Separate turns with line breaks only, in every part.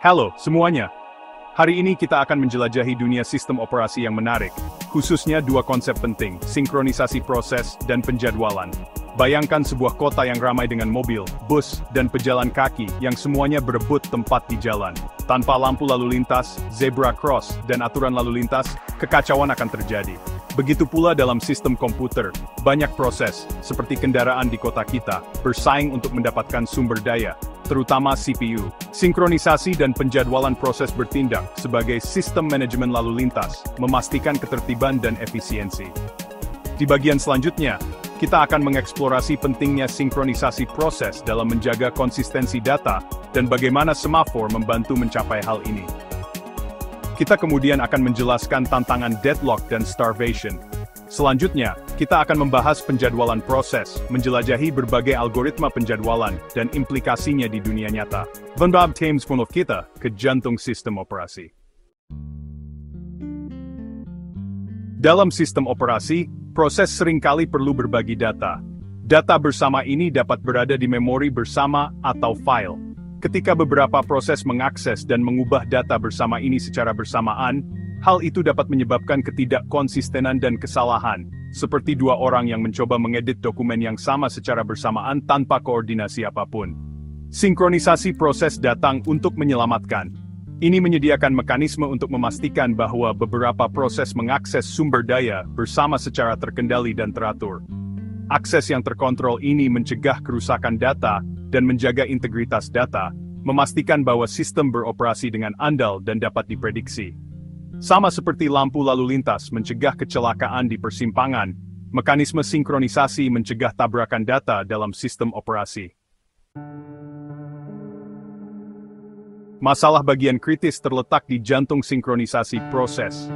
Halo semuanya. Hari ini kita akan menjelajahi dunia sistem operasi yang menarik, khususnya dua konsep penting, sinkronisasi proses dan penjadwalan. Bayangkan sebuah kota yang ramai dengan mobil, bus, dan pejalan kaki yang semuanya berebut tempat di jalan. Tanpa lampu lalu lintas, zebra cross, dan aturan lalu lintas, kekacauan akan terjadi. Begitu pula dalam sistem komputer, banyak proses, seperti kendaraan di kota kita, bersaing untuk mendapatkan sumber daya, terutama CPU. Sinkronisasi dan penjadwalan proses bertindak sebagai sistem manajemen lalu lintas, memastikan ketertiban dan efisiensi. Di bagian selanjutnya, kita akan mengeksplorasi pentingnya sinkronisasi proses dalam menjaga konsistensi data dan bagaimana semafor membantu mencapai hal ini. Kita kemudian akan menjelaskan tantangan deadlock dan starvation. Selanjutnya, kita akan membahas penjadwalan proses, menjelajahi berbagai algoritma penjadwalan, dan implikasinya di dunia nyata. Vandaag Thames Funnel kita ke jantung sistem operasi. Dalam sistem operasi, proses seringkali perlu berbagi data. Data bersama ini dapat berada di memori bersama atau file. Ketika beberapa proses mengakses dan mengubah data bersama ini secara bersamaan, hal itu dapat menyebabkan ketidakkonsistenan dan kesalahan, seperti dua orang yang mencoba mengedit dokumen yang sama secara bersamaan tanpa koordinasi apapun. Sinkronisasi proses datang untuk menyelamatkan. Ini menyediakan mekanisme untuk memastikan bahwa beberapa proses mengakses sumber daya bersama secara terkendali dan teratur. Akses yang terkontrol ini mencegah kerusakan data dan menjaga integritas data, memastikan bahwa sistem beroperasi dengan andal dan dapat diprediksi. Sama seperti lampu lalu lintas mencegah kecelakaan di persimpangan, mekanisme sinkronisasi mencegah tabrakan data dalam sistem operasi. Masalah bagian kritis terletak di jantung sinkronisasi proses.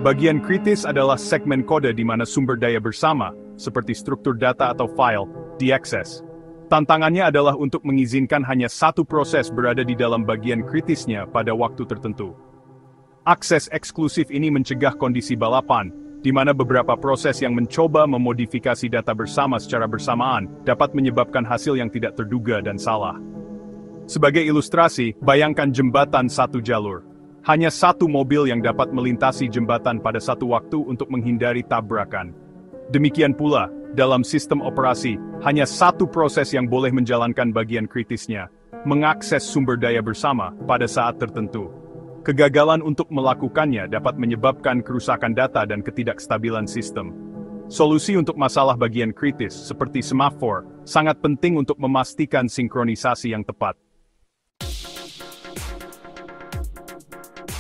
Bagian kritis adalah segmen kode di mana sumber daya bersama, seperti struktur data atau file, diakses. Tantangannya adalah untuk mengizinkan hanya satu proses berada di dalam bagian kritisnya pada waktu tertentu. Akses eksklusif ini mencegah kondisi balapan, di mana beberapa proses yang mencoba memodifikasi data bersama secara bersamaan dapat menyebabkan hasil yang tidak terduga dan salah. Sebagai ilustrasi, bayangkan jembatan satu jalur. Hanya satu mobil yang dapat melintasi jembatan pada satu waktu untuk menghindari tabrakan. Demikian pula, dalam sistem operasi, hanya satu proses yang boleh menjalankan bagian kritisnya, mengakses sumber daya bersama pada saat tertentu. Kegagalan untuk melakukannya dapat menyebabkan kerusakan data dan ketidakstabilan sistem. Solusi untuk masalah bagian kritis, seperti semafor, sangat penting untuk memastikan sinkronisasi yang tepat.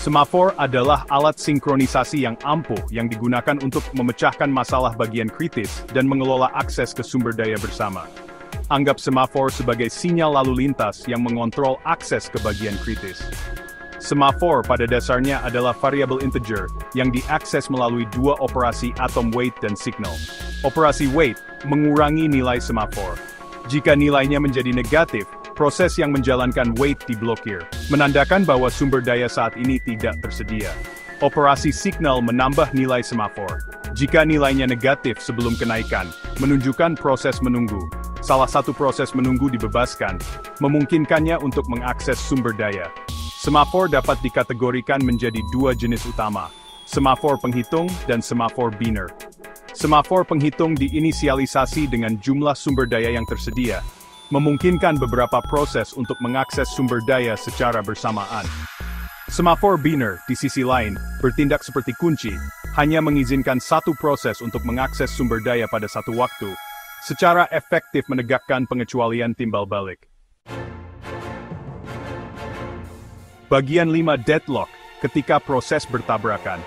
Semafor adalah alat sinkronisasi yang ampuh yang digunakan untuk memecahkan masalah bagian kritis dan mengelola akses ke sumber daya bersama. Anggap semafor sebagai sinyal lalu lintas yang mengontrol akses ke bagian kritis. Semafor pada dasarnya adalah variabel integer yang diakses melalui dua operasi atom wait dan signal. Operasi wait mengurangi nilai semafor. Jika nilainya menjadi negatif, proses yang menjalankan wait diblokir, menandakan bahwa sumber daya saat ini tidak tersedia. Operasi signal menambah nilai semafor. Jika nilainya negatif sebelum kenaikan, menunjukkan proses menunggu. Salah satu proses menunggu dibebaskan, memungkinkannya untuk mengakses sumber daya. Semafor dapat dikategorikan menjadi dua jenis utama, semafor penghitung dan semafor binner. Semafor penghitung diinisialisasi dengan jumlah sumber daya yang tersedia, memungkinkan beberapa proses untuk mengakses sumber daya secara bersamaan. Semafor binner, di sisi lain, bertindak seperti kunci, hanya mengizinkan satu proses untuk mengakses sumber daya pada satu waktu, secara efektif menegakkan pengecualian timbal balik. Bagian 5 deadlock, ketika proses bertabrakan.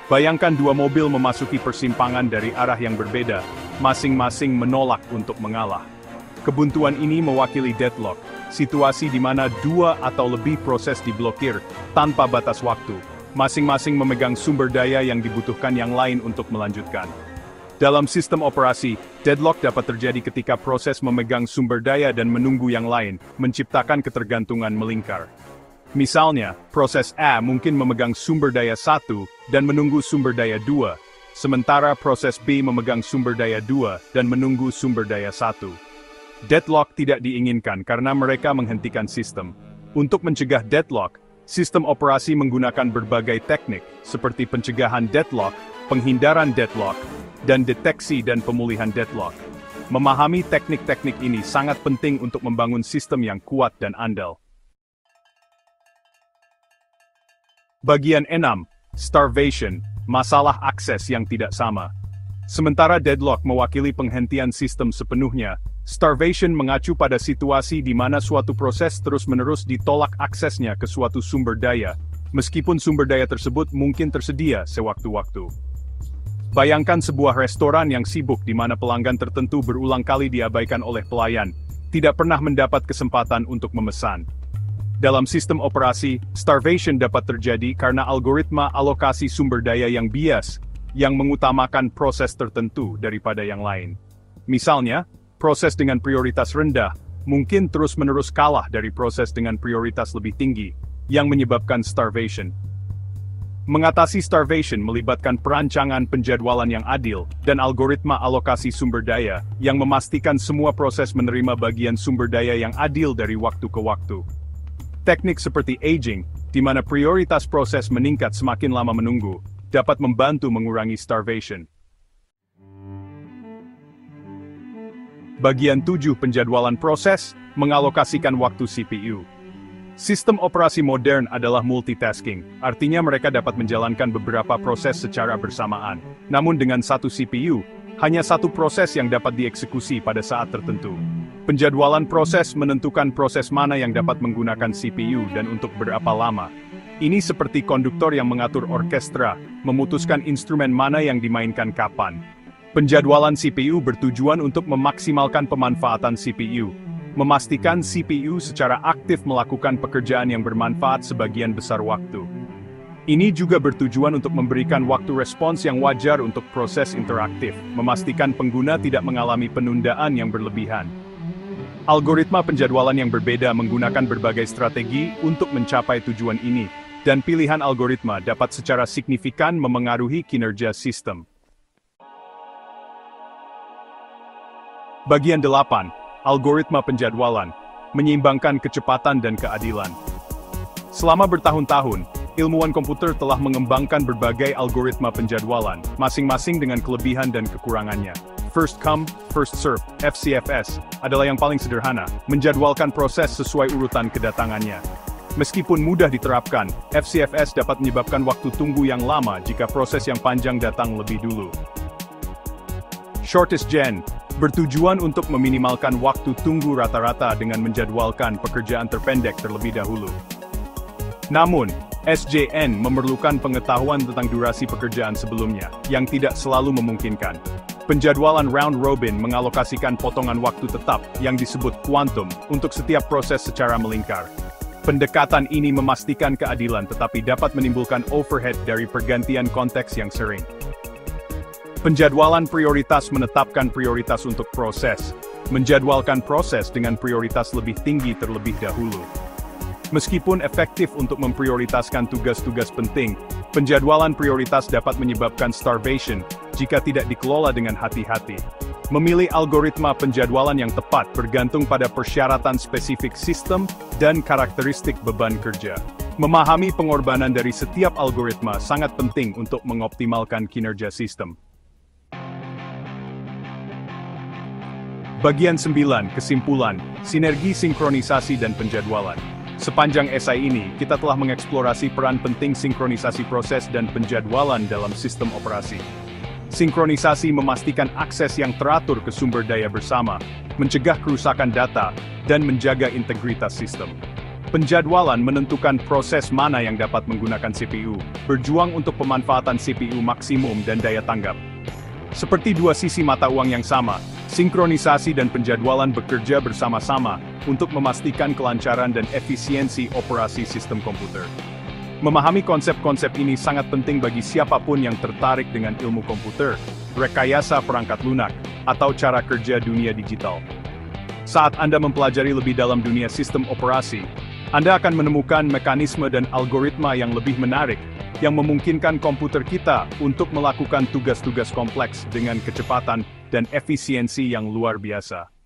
Bayangkan dua mobil memasuki persimpangan dari arah yang berbeda, masing-masing menolak untuk mengalah. Kebuntuan ini mewakili deadlock, situasi di mana dua atau lebih proses diblokir tanpa batas waktu, masing-masing memegang sumber daya yang dibutuhkan yang lain untuk melanjutkan. Dalam sistem operasi, deadlock dapat terjadi ketika proses memegang sumber daya dan menunggu yang lain, menciptakan ketergantungan melingkar. Misalnya, proses A mungkin memegang sumber daya 1 dan menunggu sumber daya 2, sementara proses B memegang sumber daya 2 dan menunggu sumber daya 1. Deadlock tidak diinginkan karena mereka menghentikan sistem. Untuk mencegah deadlock, Sistem operasi menggunakan berbagai teknik, seperti pencegahan deadlock, penghindaran deadlock, dan deteksi dan pemulihan deadlock. Memahami teknik-teknik ini sangat penting untuk membangun sistem yang kuat dan andal. Bagian 6. Starvation, masalah akses yang tidak sama. Sementara deadlock mewakili penghentian sistem sepenuhnya, starvation mengacu pada situasi di mana suatu proses terus-menerus ditolak aksesnya ke suatu sumber daya, meskipun sumber daya tersebut mungkin tersedia sewaktu-waktu. Bayangkan sebuah restoran yang sibuk di mana pelanggan tertentu berulang kali diabaikan oleh pelayan, tidak pernah mendapat kesempatan untuk memesan. Dalam sistem operasi, starvation dapat terjadi karena algoritma alokasi sumber daya yang bias, yang mengutamakan proses tertentu daripada yang lain. Misalnya, proses dengan prioritas rendah mungkin terus-menerus kalah dari proses dengan prioritas lebih tinggi, yang menyebabkan starvation. Mengatasi starvation melibatkan perancangan penjadwalan yang adil dan algoritma alokasi sumber daya yang memastikan semua proses menerima bagian sumber daya yang adil dari waktu ke waktu. Teknik seperti aging, di mana prioritas proses meningkat semakin lama menunggu, dapat membantu mengurangi starvation. Bagian 7 penjadwalan proses, mengalokasikan waktu CPU. Sistem operasi modern adalah multitasking, artinya mereka dapat menjalankan beberapa proses secara bersamaan. Namun dengan satu CPU, hanya satu proses yang dapat dieksekusi pada saat tertentu. Penjadwalan proses menentukan proses mana yang dapat menggunakan CPU dan untuk berapa lama. Ini seperti konduktor yang mengatur orkestra, memutuskan instrumen mana yang dimainkan kapan. Penjadwalan CPU bertujuan untuk memaksimalkan pemanfaatan CPU, memastikan CPU secara aktif melakukan pekerjaan yang bermanfaat sebagian besar waktu. Ini juga bertujuan untuk memberikan waktu respons yang wajar untuk proses interaktif, memastikan pengguna tidak mengalami penundaan yang berlebihan. Algoritma penjadwalan yang berbeda menggunakan berbagai strategi untuk mencapai tujuan ini, dan pilihan algoritma dapat secara signifikan memengaruhi kinerja sistem. Bagian 8. Algoritma penjadwalan, menyeimbangkan kecepatan dan keadilan. Selama bertahun-tahun, ilmuwan komputer telah mengembangkan berbagai algoritma penjadwalan, masing-masing dengan kelebihan dan kekurangannya. First come, first serve, FCFS, adalah yang paling sederhana, menjadwalkan proses sesuai urutan kedatangannya. Meskipun mudah diterapkan, FCFS dapat menyebabkan waktu tunggu yang lama jika proses yang panjang datang lebih dulu. Shortest gen, bertujuan untuk meminimalkan waktu tunggu rata-rata dengan menjadwalkan pekerjaan terpendek terlebih dahulu. Namun, SJN memerlukan pengetahuan tentang durasi pekerjaan sebelumnya, yang tidak selalu memungkinkan. Penjadwalan round robin mengalokasikan potongan waktu tetap, yang disebut quantum, untuk setiap proses secara melingkar. Pendekatan ini memastikan keadilan tetapi dapat menimbulkan overhead dari pergantian konteks yang sering. Penjadwalan prioritas menetapkan prioritas untuk proses, menjadwalkan proses dengan prioritas lebih tinggi terlebih dahulu. Meskipun efektif untuk memprioritaskan tugas-tugas penting, penjadwalan prioritas dapat menyebabkan starvation jika tidak dikelola dengan hati-hati. Memilih algoritma penjadwalan yang tepat bergantung pada persyaratan spesifik sistem dan karakteristik beban kerja. Memahami pengorbanan dari setiap algoritma sangat penting untuk mengoptimalkan kinerja sistem. Bagian 9, kesimpulan, sinergi sinkronisasi dan penjadwalan. Sepanjang esai ini, kita telah mengeksplorasi peran penting sinkronisasi proses dan penjadwalan dalam sistem operasi. Sinkronisasi memastikan akses yang teratur ke sumber daya bersama, mencegah kerusakan data, dan menjaga integritas sistem. Penjadwalan menentukan proses mana yang dapat menggunakan CPU, berjuang untuk pemanfaatan CPU maksimum dan daya tanggap. Seperti dua sisi mata uang yang sama, sinkronisasi dan penjadwalan bekerja bersama-sama untuk memastikan kelancaran dan efisiensi operasi sistem komputer. Memahami konsep-konsep ini sangat penting bagi siapapun yang tertarik dengan ilmu komputer, rekayasa perangkat lunak, atau cara kerja dunia digital. Saat Anda mempelajari lebih dalam dunia sistem operasi, Anda akan menemukan mekanisme dan algoritma yang lebih menarik, yang memungkinkan komputer kita untuk melakukan tugas-tugas kompleks dengan kecepatan dan efisiensi yang luar biasa.